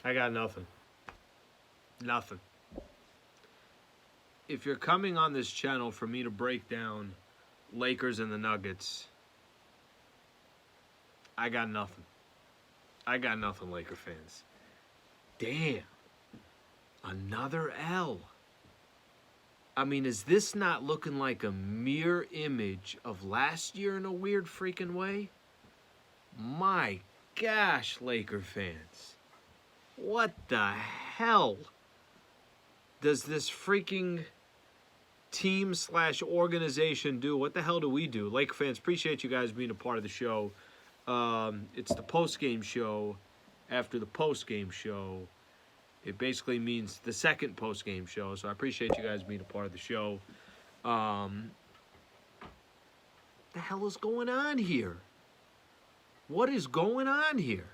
I got nothing. Nothing. If you're coming on this channel for me to break down Lakers and the Nuggets, I got nothing. I got nothing, Laker fans. Damn. Another L. I mean, is this not looking like a mirror image of last year in a weird freaking way? My gosh, Laker fans. What the hell does this freaking team / organization do? What the hell do we do? Laker fans, appreciate you guys being a part of the show. It's the post-game show after the post-game show. It basically means the second post-game show, so I appreciate you guys being a part of the show. The hell is going on here? What is going on here?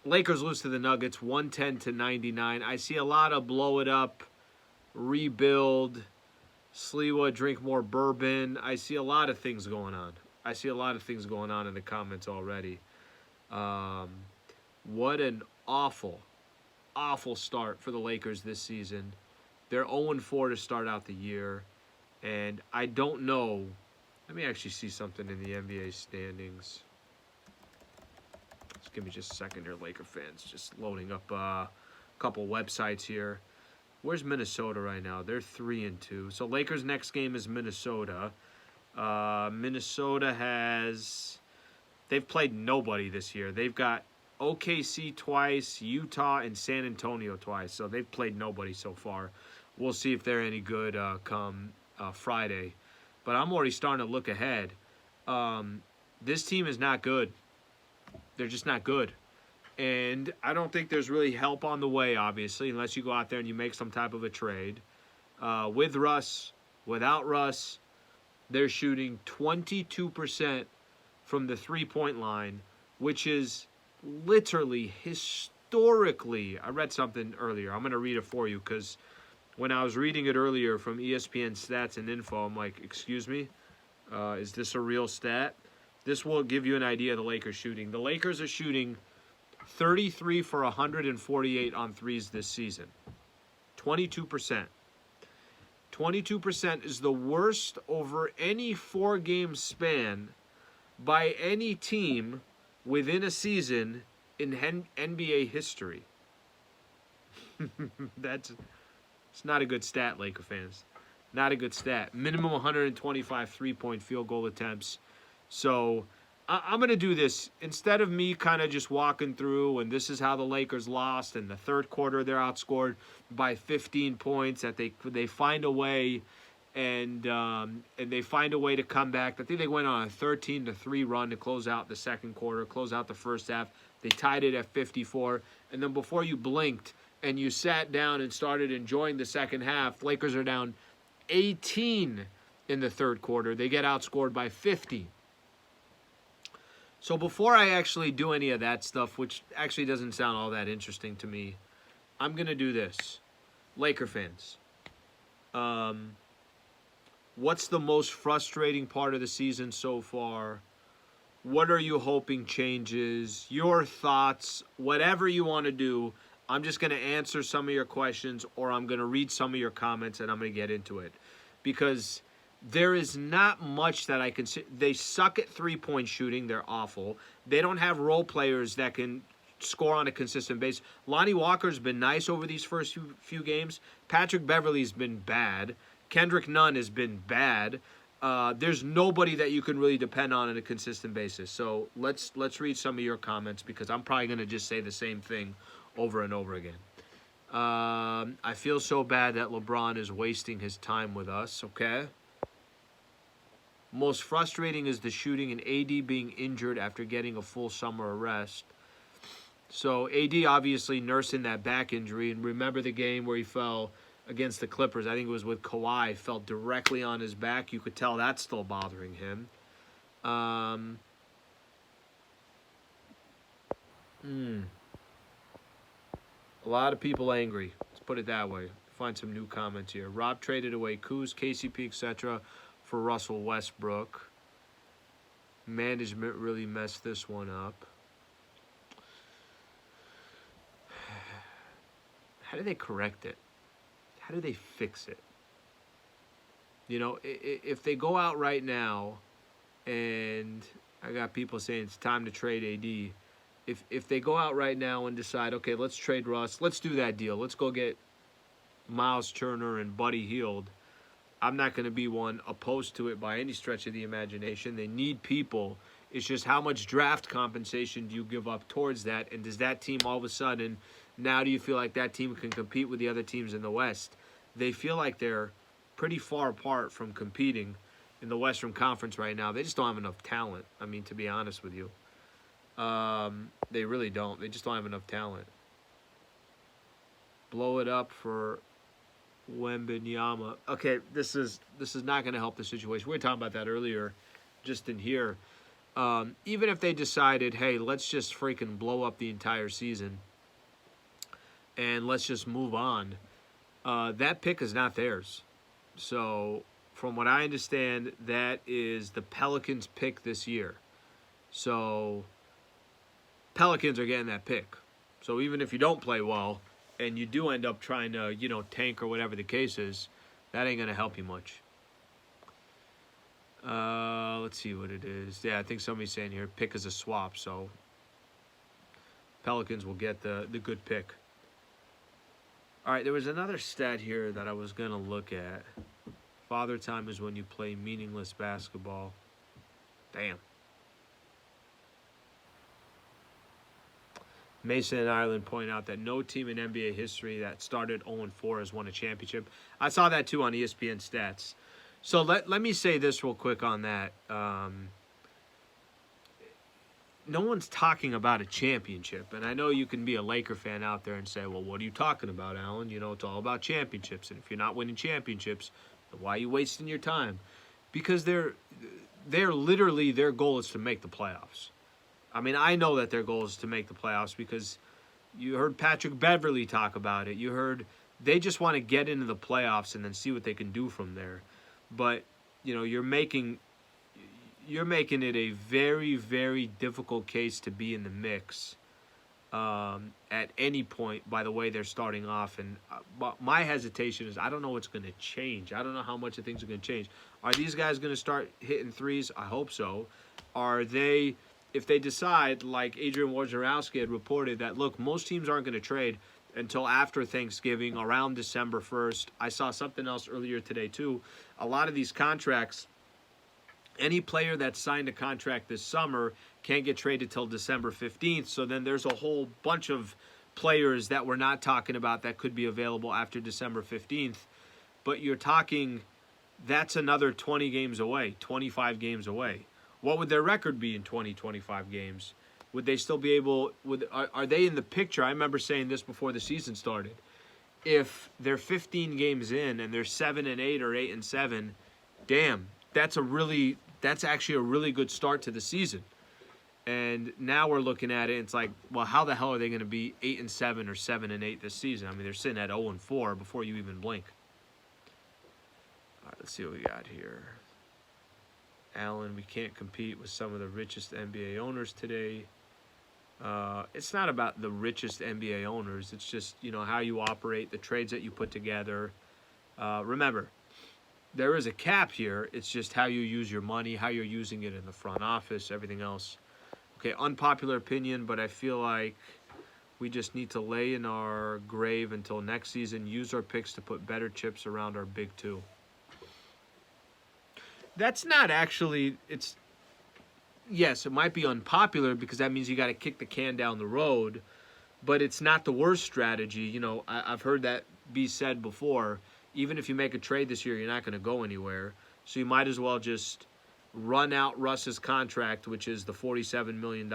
Lakers lose to the Nuggets 110-99. I see a lot of blow it up, rebuild, Sliwa drink more bourbon. I see a lot of things going on. I see a lot of things going on in the comments already. What an awful start for the Lakers this season. They're 0-4 to start out the year. And I don't know. Let me actually see something in the NBA standings. Just give me just a second here, Laker fans. Just loading up a couple websites here. Where's Minnesota right now? They're 3-2. So Lakers' next game is Minnesota. Minnesota they've played nobody this year. They've got OKC twice, Utah, and San Antonio twice. So they've played nobody so far. We'll see if they're any good come Friday. But I'm already starting to look ahead. This team is not good. They're just not good. And I don't think there's really help on the way, obviously, unless you go out there and you make some type of a trade. With Russ, without Russ, they're shooting 22% from the three-point line, which is literally, historically, I read something earlier. I'm going to read it for you because when I was reading it earlier from ESPN Stats and Info, I'm like, excuse me, is this a real stat? This will give you an idea of the Lakers shooting. The Lakers are shooting 33 for 148 on threes this season. 22%. 22% is the worst over any four-game span by any team within a season in NBA history. It's not a good stat, Laker fans. Not a good stat. Minimum 125 three-point field goal attempts. So I'm going to do this. Instead of me kind of just walking through and this is how the Lakers lost, in the third quarter they're outscored by 15 points, that they find a way and they find a way to come back. I think they went on a 13-3 run to close out the second quarter, close out the first half. They tied it at 54. And then before you blinked and you sat down and started enjoying the second half, Lakers are down 18 in the third quarter. They get outscored by 50. So before I actually do any of that stuff, which actually doesn't sound all that interesting to me, I'm going to do this. Laker fans, what's the most frustrating part of the season so far? What are you hoping changes? Your thoughts, whatever you want to do. I'm just going to answer some of your questions, or I'm going to read some of your comments and I'm going to get into it. Because there is not much that I can say. They suck at three-point shooting. They're awful. They don't have role players that can score on a consistent basis. Lonnie Walker's been nice over these first few games. Patrick Beverley's been bad. Kendrick Nunn has been bad. There's nobody that you can really depend on a consistent basis. So let's read some of your comments, because I'm probably going to just say the same thing over and over again. I feel so bad that LeBron is wasting his time with us. Okay. Most frustrating is the shooting and AD being injured after getting a full summer rest. So AD obviously nursing that back injury. And remember the game where he fell against the Clippers? I think it was with Kawhi. Fell directly on his back. You could tell that's still bothering him. A lot of people angry. Let's put it that way. Find some new comments here. Rob traded away Kuz, KCP, etc. for Russell Westbrook. Management really messed this one up. how do they correct it? How do they fix it? You know, if they go out right now, and I got people saying it's time to trade AD. If they go out right now and decide, okay, let's trade Russ, let's do that deal. Let's go get Miles Turner and Buddy Hield. I'm not going to be one opposed to it by any stretch of the imagination. They need people. It's just how much draft compensation do you give up towards that? And does that team all of a sudden, now do you feel like that team can compete with the other teams in the West? They feel like they're pretty far apart from competing in the Western Conference right now. They just don't have enough talent. I mean, to be honest with you. They really don't. They just don't have enough talent. Blow it up for Wembanyama. Okay, this is not going to help the situation. We were talking about that earlier, just in here. Even if they decided, hey, let's just freaking blow up the entire season and let's just move on, that pick is not theirs. So, from what I understand, that is the Pelicans' pick this year. So, Pelicans are getting that pick. So, even if you don't play well and you do end up trying to, tank or whatever the case is, that ain't going to help you much. Let's see what it is. Yeah, I think somebody's saying here, pick is a swap. So, Pelicans will get the good pick. All right, there was another stat here that I was going to look at. Father time is when you play meaningless basketball. Damn. Mason and Ireland point out that no team in NBA history that started 0-4 has won a championship. I saw that too on ESPN stats. So let me say this real quick on that. No one's talking about a championship. And I know you can be a Laker fan out there and say, well, what are you talking about, Alan? It's all about championships. And if you're not winning championships, then why are you wasting your time? Because they're literally, their goal is to make the playoffs. I mean, I know that their goal is to make the playoffs because you heard Patrick Beverley talk about it. You heard they just want to get into the playoffs and then see what they can do from there. But, you're making it a very, very difficult case to be in the mix at any point by the way they're starting off. And my hesitation is I don't know what's going to change. I don't know how much of things are going to change. Are these guys going to start hitting threes? I hope so. Are they, if they decide, like Adrian Wojnarowski had reported, that, look, most teams aren't going to trade until after Thanksgiving, around December 1st. I saw something else earlier today, too. A lot of these contracts, any player that signed a contract this summer can't get traded till December 15th. So then there's a whole bunch of players that we're not talking about that could be available after December 15th. But you're talking, that's another 20 games away, 25 games away. What would their record be in 20, 25 games? Would they still be able, are they in the picture? I remember saying this before the season started. If they're 15 games in and they're 7-8 or 8-7, damn, that's actually a really good start to the season. And now we're looking at it, and it's like, well, how the hell are they going to be 8-7 or 7-8 this season? I mean, they're sitting at 0-4 before you even blink. All right, let's see what we got here. Allen, we can't compete with some of the richest NBA owners today. It's not about the richest NBA owners. It's just, how you operate, the trades that you put together. Remember, there is a cap here. It's just how you use your money, how you're using it in the front office, everything else. Okay, unpopular opinion, but I feel like we just need to lay in our grave until next season, use our picks to put better chips around our big two. That's not actually, yes, it might be unpopular because that means you got to kick the can down the road, but it's not the worst strategy. I've heard that be said before. Even if you make a trade this year, you're not going to go anywhere. So you might as well just run out Russ's contract, which is the $47 million,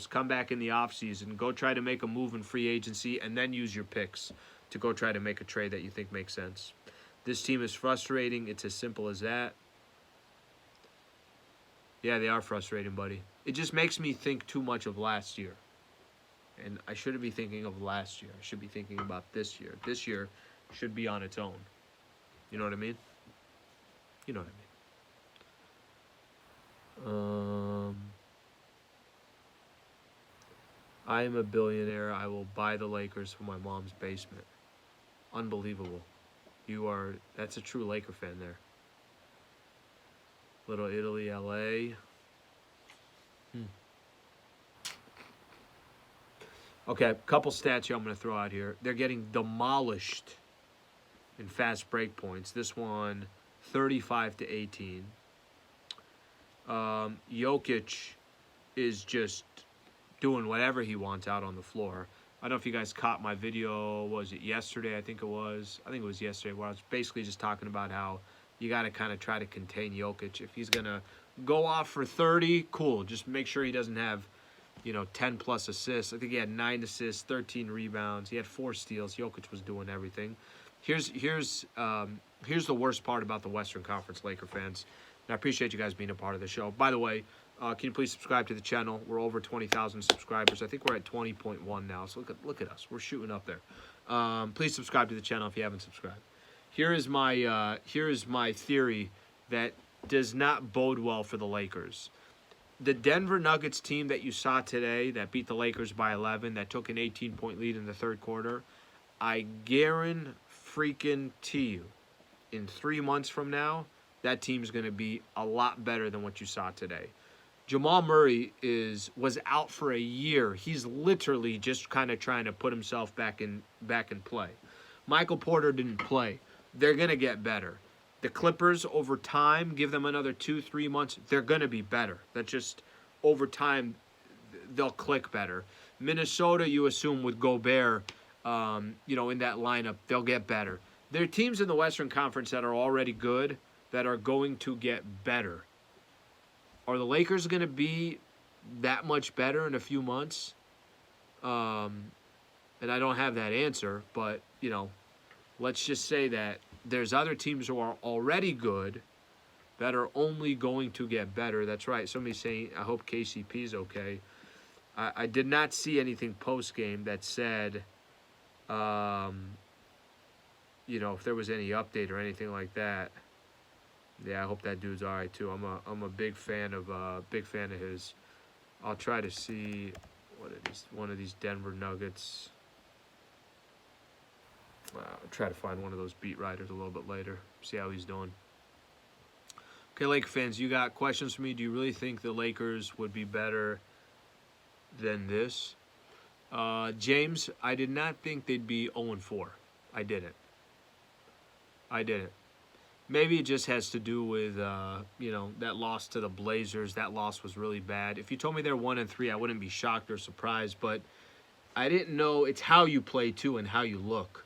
come back in the offseason, go try to make a move in free agency, and then use your picks to go try to make a trade that you think makes sense. This team is frustrating. It's as simple as that. Yeah, they are frustrating, buddy. It just makes me think too much of last year. And I shouldn't be thinking of last year. I should be thinking about this year. This year should be on its own. You know what I mean? You know what I mean. I am a billionaire. I will buy the Lakers from my mom's basement. Unbelievable. That's a true Laker fan there. Little Italy, LA. Okay, a couple stats here I'm going to throw out here. They're getting demolished in fast break points. This one, 35-18. Jokic is just doing whatever he wants out on the floor. I don't know if you guys caught my video, was it yesterday? I think it was yesterday, where I was basically just talking about how you got to kind of try to contain Jokic. If he's going to go off for 30, cool. Just make sure he doesn't have 10 plus assists. I think he had 9 assists, 13 rebounds. He had 4 steals. Jokic was doing everything. Here's the worst part about the Western Conference, Laker fans. And I appreciate you guys being a part of the show. By the way, can you please subscribe to the channel? We're over 20,000 subscribers. I think we're at 20.1 now. So look at us. We're shooting up there. Please subscribe to the channel if you haven't subscribed. Here is my theory that does not bode well for the Lakers. The Denver Nuggets team that you saw today that beat the Lakers by 11, that took an 18-point lead in the third quarter, I guarantee you, in 3 months from now, that team's going to be a lot better than what you saw today. Jamal Murray was out for a year. He's literally just kind of trying to put himself back in play. Michael Porter didn't play. They're going to get better. The Clippers, over time, give them another 2-3 months, they're going to be better. That just, over time, they'll click better. Minnesota, you assume, with Gobert, in that lineup, they'll get better. There are teams in the Western Conference that are already good that are going to get better. Are the Lakers going to be that much better in a few months? And I don't have that answer, but, let's just say that there's other teams who are already good that are only going to get better. That's right. Somebody's saying, I hope KCP's okay. I did not see anything post-game that said, if there was any update or anything like that. Yeah, I hope that dude's all right too. I'm a big fan of his. I'll try to see one of these Denver Nuggets. I'll try to find one of those beat writers a little bit later. See how he's doing. Okay, Laker fans, you got questions for me? Do you really think the Lakers would be better than this? James, I did not think they'd be 0-4. I didn't. Maybe it just has to do with, that loss to the Blazers. That loss was really bad. If you told me they're 1-3, I wouldn't be shocked or surprised. But I didn't know. It's how you play, too, and how you look.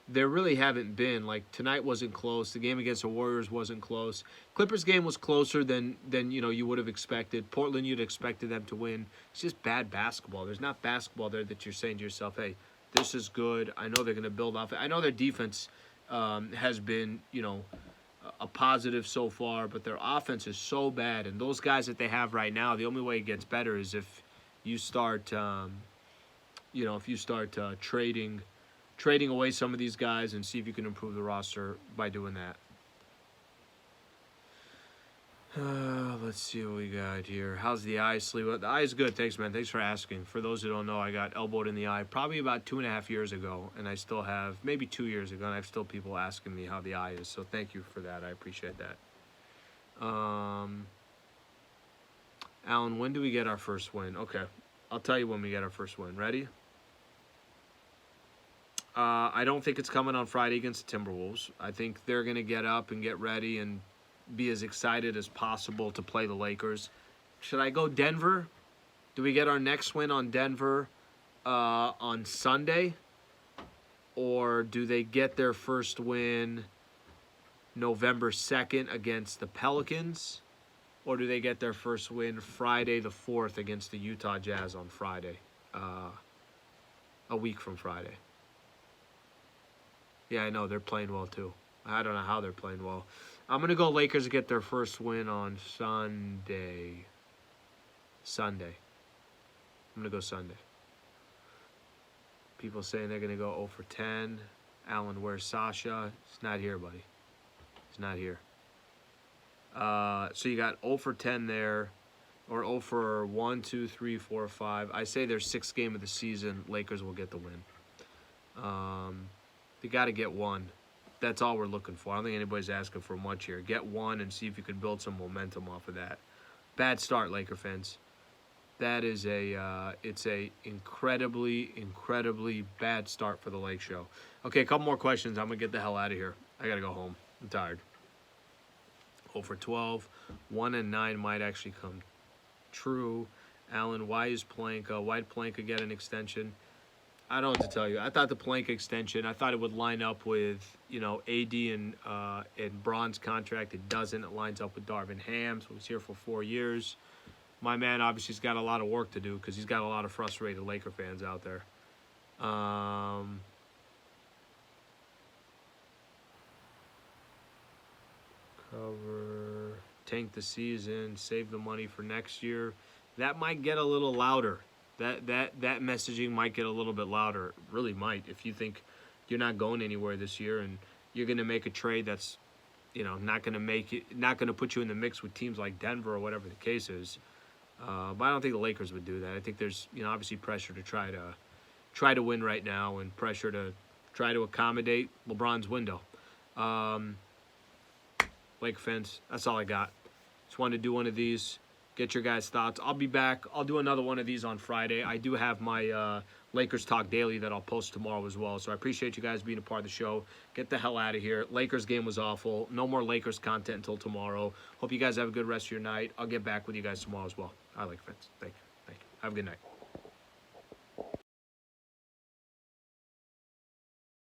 There really haven't been. Like, tonight wasn't close. The game against the Warriors wasn't close. Clippers game was closer than you would have expected. Portland, you'd expected them to win. It's just bad basketball. There's not basketball there that you're saying to yourself, hey, this is good. I know they're going to build off it. I know their defense has been, a positive so far, but their offense is so bad. And those guys that they have right now, the only way it gets better is if you start, trading away some of these guys and see if you can improve the roster by doing that. Let's see what we got here. How's the eye, Sliwa? The eye is good. Thanks, man. Thanks for asking. For those who don't know, I got elbowed in the eye probably about 2.5 years ago, and I still have, maybe 2 years ago, and I have still people asking me how the eye is. So thank you for that. I appreciate that. Alan, when do we get our first win? Okay, I'll tell you when we get our first win. Ready? I don't think it's coming on Friday against the Timberwolves. I think they're going to get up and get ready and be as excited as possible to play the Lakers. Should I go Denver? Do we get our next win on Denver on Sunday? Or do they get their first win November 2nd against the Pelicans? Or do they get their first win Friday the 4th against the Utah Jazz on Friday? A week from Friday. Yeah, I know. They're playing well, too. I don't know how they're playing well. I'm going to go Lakers get their first win on Sunday. I'm going to go Sunday. People saying they're going to go 0 for 10. Alan, where's Sasha? He's not here, buddy. He's not here. So you got 0 for 10 there. Or 0 for 1, 2, 3, 4, 5. I say their 6th game of the season, Lakers will get the win. You got to get one. That's all we're looking for. I don't think anybody's asking for much here. Get one and see if you can build some momentum off of that. Bad start, Laker fans. That is it's a incredibly, incredibly bad start for the Lake Show. Okay, a couple more questions. I'm going to get the hell out of here. I got to go home. I'm tired. 0 for 12. 1 and 9 might actually come true. Alan, why did Planka get an extension? I don't know what to tell you. I thought the Planka extension, I thought it would line up with, AD and Braun's contract. It doesn't. It lines up with Darvin Ham, so he's here for 4 years. My man obviously has got a lot of work to do because he's got a lot of frustrated Laker fans out there. Cover, tank the season, save the money for next year. That might get a little louder. That messaging might get a little bit louder. It really might. If you think you're not going anywhere this year and you're going to make a trade that's, not going to put you in the mix with teams like Denver or whatever the case is. But I don't think the Lakers would do that. I think there's, obviously pressure to try to win right now and pressure to try to accommodate LeBron's window. Laker fans, that's all I got. Just wanted to do one of these. Get your guys' thoughts. I'll be back. I'll do another one of these on Friday. I do have my Lakers Talk Daily that I'll post tomorrow as well. So I appreciate you guys being a part of the show. Get the hell out of here. Lakers game was awful. No more Lakers content until tomorrow. Hope you guys have a good rest of your night. I'll get back with you guys tomorrow as well. I like fans. Thank you. Have a good night.